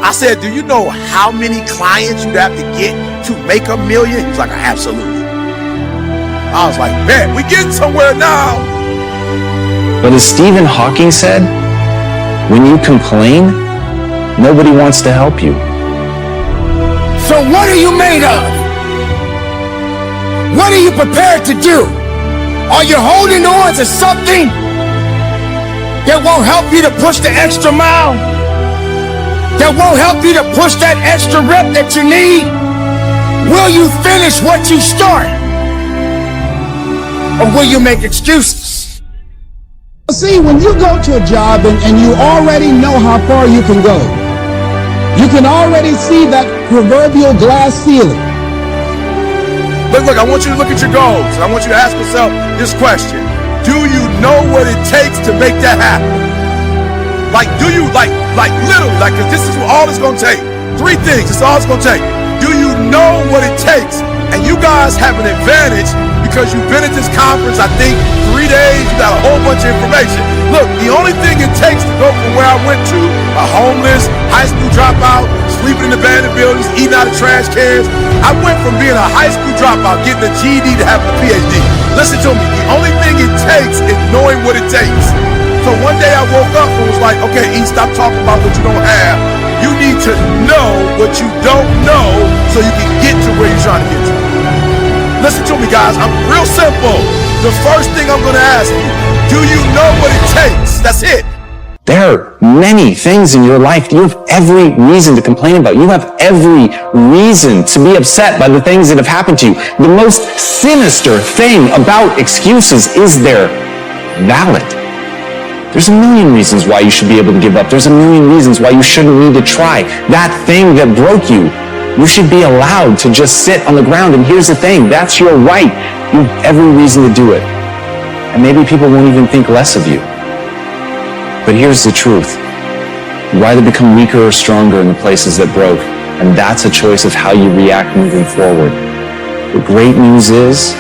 I said, do you know how many clients you'd have to get to make $1 million? He was like, absolutely. I was like, man, we getting somewhere now. But as Stephen Hawking said, when you complain, nobody wants to help you. So what are you made of? What are you prepared to do? Are you holding on to something that won't help you to push the extra mile? That won't help you to push that extra rep that you need? Will you finish what you start? Or will you make excuses? See, when you go to a job and you already know how far you can go, you can already see that proverbial glass ceiling. Look, I want you to look at your goals. I want you to ask yourself this question. Do you know what it takes to make that happen? Like, do you, like literally, like, cause this is all it's gonna take. 3 things, it's all it's gonna take. Do you know what it takes? And you guys have an advantage because you've been at this conference, I think, 3 days, you got a whole bunch of information. Look, the only thing it takes to go from where I went to, a homeless, high school dropout, sleeping in abandoned buildings, eating out of trash cans, I went from being a high school dropout, getting a GED to having a PhD. Listen to me, the only thing it takes is knowing what it takes. So one day I woke up and was like, okay, E, stop talking about what you don't have. You need to know what you don't know so you can get to where you're trying to get to. Listen to me, guys, I'm real simple. The first thing I'm gonna ask you, do you know what it takes? That's it. There are many things in your life you have every reason to complain about. You have every reason to be upset by the things that have happened to you. The most sinister thing about excuses is they're valid. There's a million reasons why you should be able to give up. There's a million reasons why you shouldn't need to try. That thing that broke you, you should be allowed to just sit on the ground. And here's the thing, that's your right. You have every reason to do it. And maybe people won't even think less of you. But here's the truth. You either become weaker or stronger in the places that broke. And that's a choice of how you react moving forward. The great news is,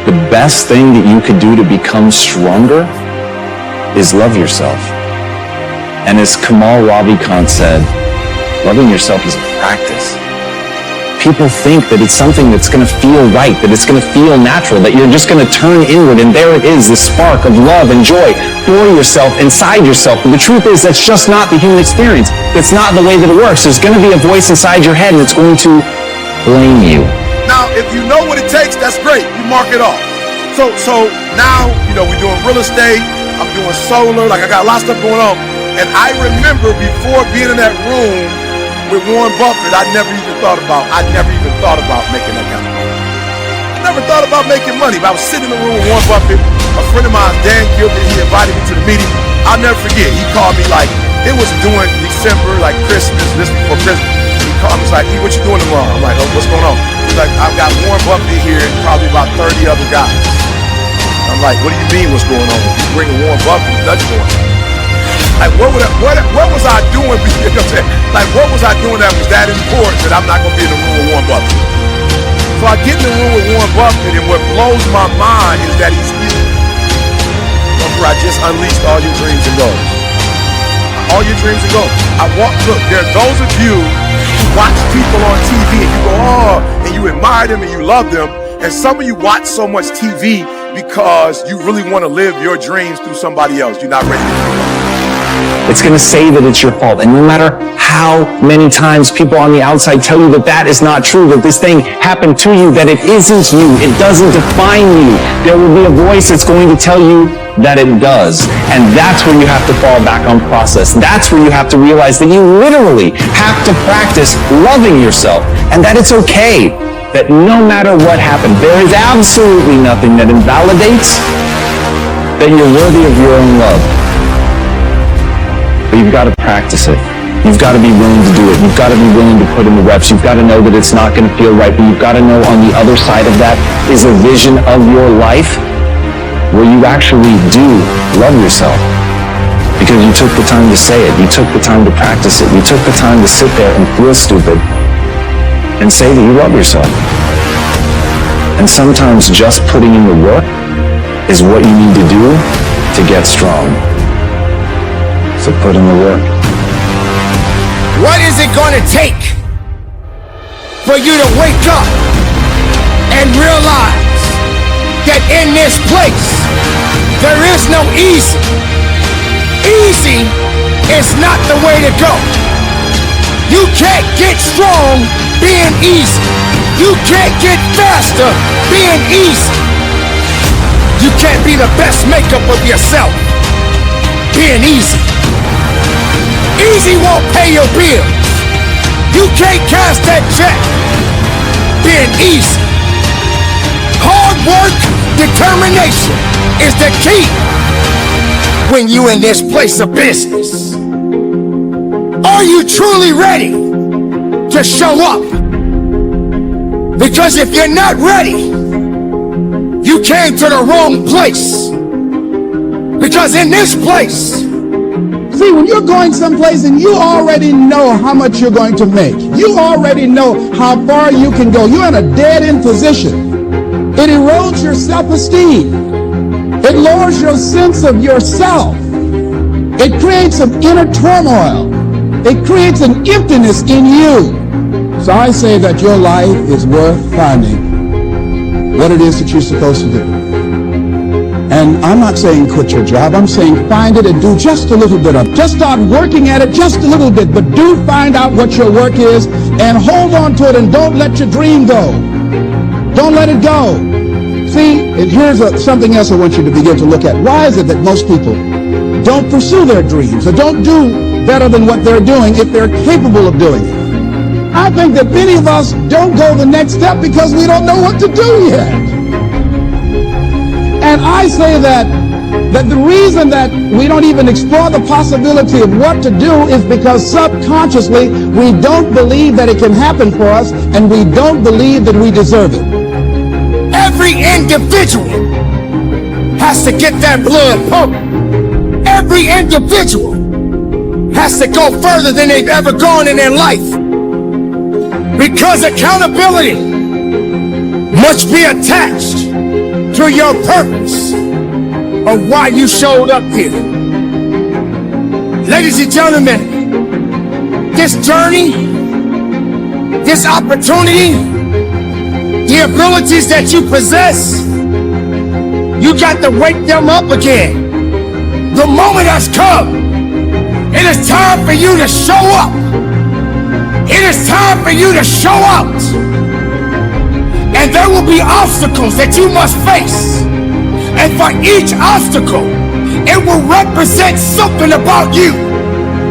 the best thing that you could do to become stronger is love yourself. And as Kamal Ravikant said, loving yourself is a practice. People think that it's something that's going to feel right, that it's going to feel natural, that you're just going to turn inward and there it is, this spark of love and joy for yourself, inside yourself. But the truth is that's just not the human experience. That's not the way that it works. There's going to be a voice inside your head that's going to blame you. Now, if you know what it takes, that's great. You mark it off. So now, you know, we're doing real estate. I'm doing solar. Like, I got a lot of stuff going on. And I remember before being in that room with Warren Buffett, I never even thought about making that kind of money. I never thought about making money. But I was sitting in the room with Warren Buffett. A friend of mine, Dan Gilbert, he invited me to the meeting. I'll never forget. He called me like, it was during December, like Christmas, this before Christmas. He called me, he's like, hey, what you doing tomorrow? I'm like, oh, what's going on? He's like, I've got Warren Buffett here and probably about 30 other guys. I'm like, what do you mean what's going on? You bringing Warren Buffett, nothing going on. Like, what was I doing? You know what I'm saying? Like, what was I doing that was that important that I'm not going to be in the room with Warren Buffett? So I get in the room with Warren Buffett, and what blows my mind is that he's I just unleashed all your dreams and goals. All your dreams and goals. Look, there are those of you who watch people on TV and you go, oh, and you admire them and you love them. And some of you watch so much TV because you really want to live your dreams through somebody else. You're not ready to do it. It's going to say that it's your fault. And no matter how many times people on the outside tell you that that is not true, that this thing happened to you, that it isn't you, it doesn't define you, there will be a voice that's going to tell you that it does. And that's where you have to fall back on process. That's where you have to realize that you literally have to practice loving yourself and that it's okay. That no matter what happened, there is absolutely nothing that invalidates that you're worthy of your own love. But you've got to practice it. You've got to be willing to do it. You've got to be willing to put in the reps. You've got to know that it's not going to feel right, but you've got to know on the other side of that is a vision of your life where you actually do love yourself. Because you took the time to say it. You took the time to practice it. You took the time to sit there and feel stupid and say that you love yourself. And sometimes just putting in the work is what you need to do to get strong. So put in the work. What is it going to take for you to wake up and realize that in this place there is no easy? Easy is not the way to go. You can't get strong being easy. You can't get faster being easy. You can't be the best makeup of yourself being easy. Easy won't pay your bills. You can't cash that check being easy. Hard work, determination is the key when you in this place of business. Are you truly ready to show up? Because if you're not ready, you came to the wrong place. Because in this place, see, when you're going someplace and you already know how much you're going to make, you already know how far you can go, you're in a dead-end position. It erodes your self-esteem. It lowers your sense of yourself. It creates an inner turmoil. It creates an emptiness in you. So I say that your life is worth finding what it is that you're supposed to do. And I'm not saying quit your job. I'm saying find it and do just a little bit of it. Just start working at it just a little bit. But do find out what your work is and hold on to it and don't let your dream go. Don't let it go. See, and here's something else I want you to begin to look at. Why is it that most people don't pursue their dreams or don't do better than what they're doing if they're capable of doing it? I think that many of us don't go the next step because we don't know what to do yet. And I say that the reason that we don't even explore the possibility of what to do is because subconsciously we don't believe that it can happen for us and we don't believe that we deserve it. Every individual has to get that blood pumping. Every individual has to go further than they've ever gone in their life. Because accountability must be attached to your purpose of why you showed up here. Ladies and gentlemen, this journey, this opportunity, the abilities that you possess, you got to wake them up again. The moment has come. It is time for you to show up. It is time for you to show out. And there will be obstacles that you must face. And for each obstacle, it will represent something about you.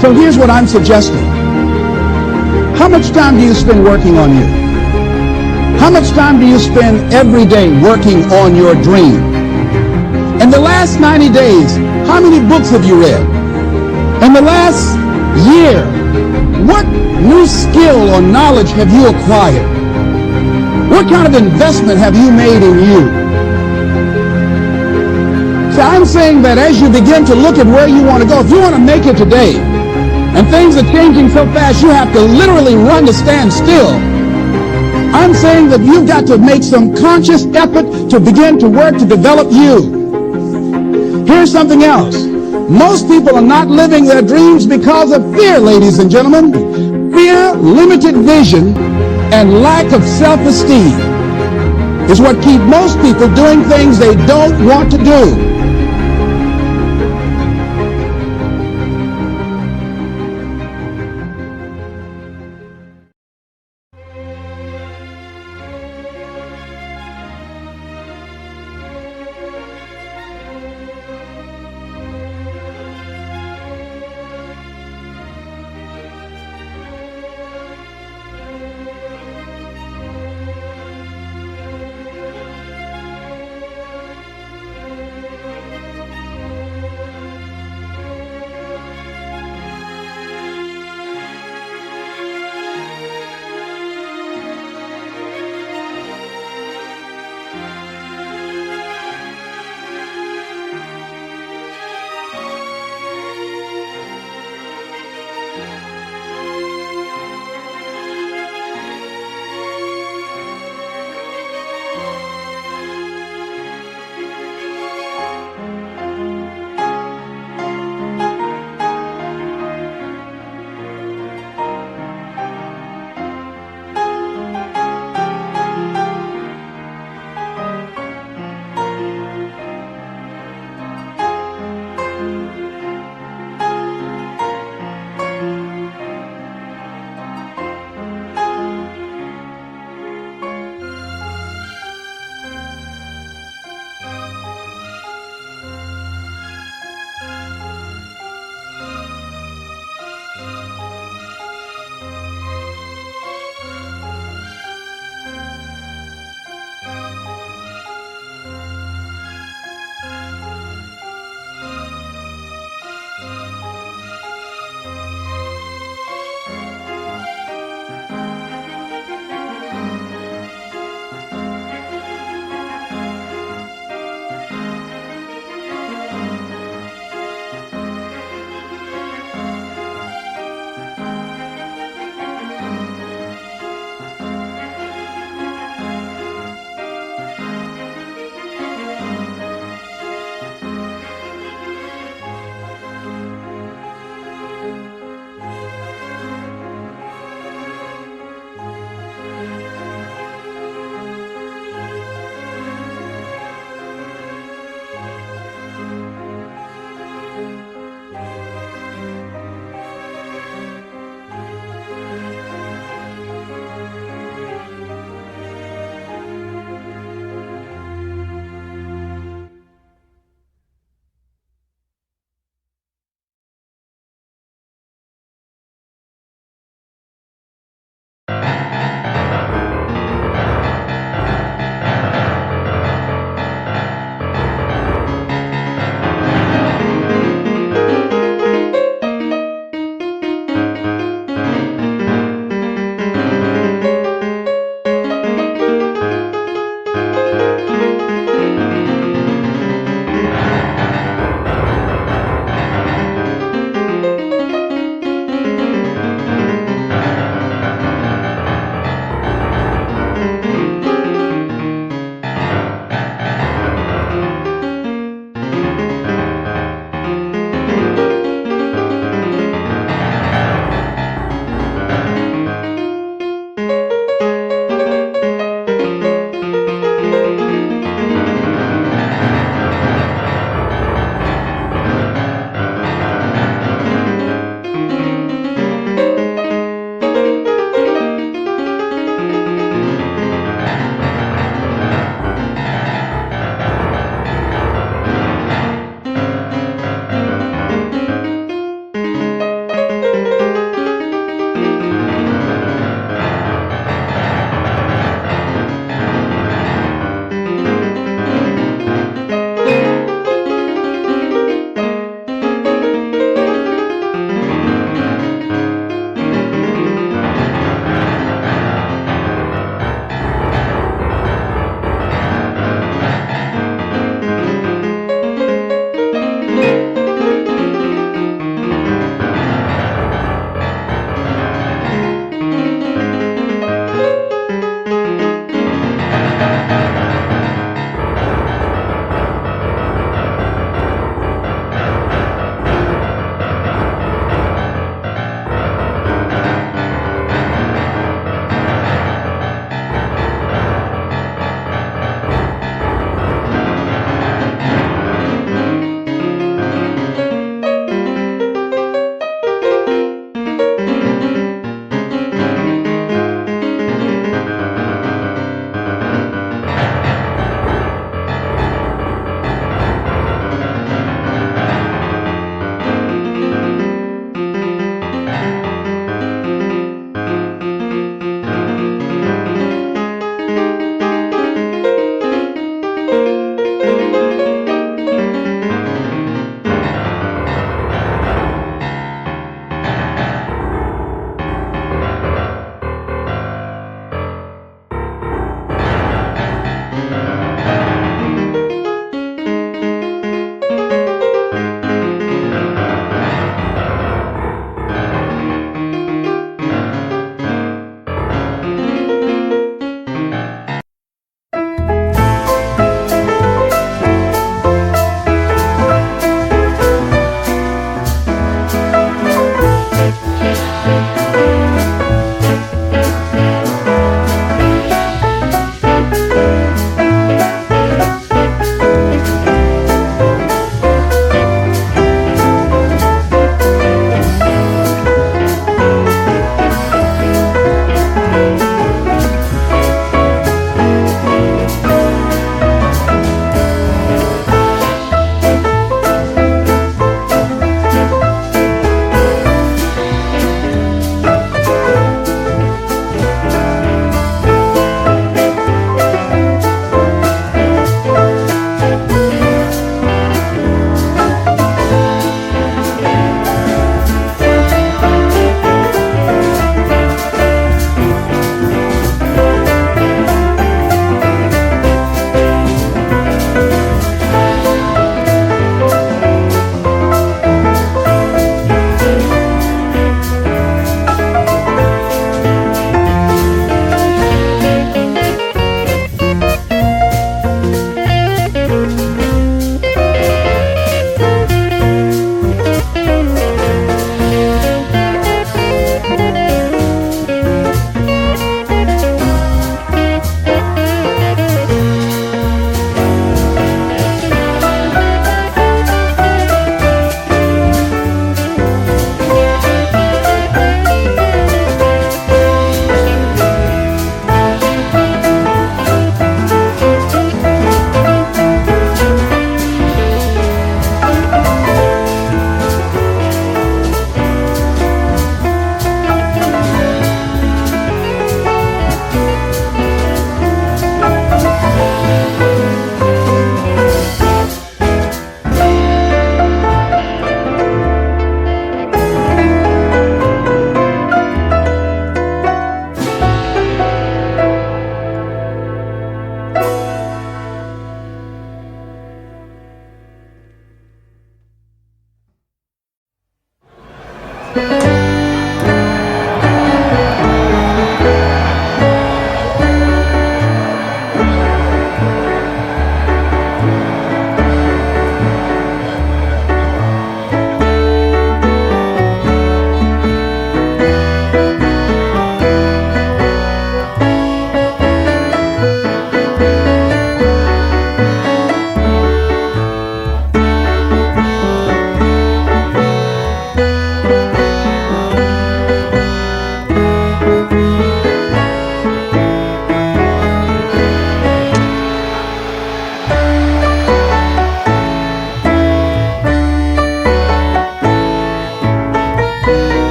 So here's what I'm suggesting. How much time do you spend working on you? How much time do you spend every day working on your dream? In the last 90 days, how many books have you read? In the last year, what new skill or knowledge have you acquired? What kind of investment have you made in you? So I'm saying that as you begin to look at where you want to go, if you want to make it today, and things are changing so fast, you have to literally run to stand still. I'm saying that you've got to make some conscious effort to begin to work to develop you. Here's something else. Most people are not living their dreams because of fear, ladies and gentlemen. Fear, limited vision, and lack of self-esteem is what keep most people doing things they don't want to do.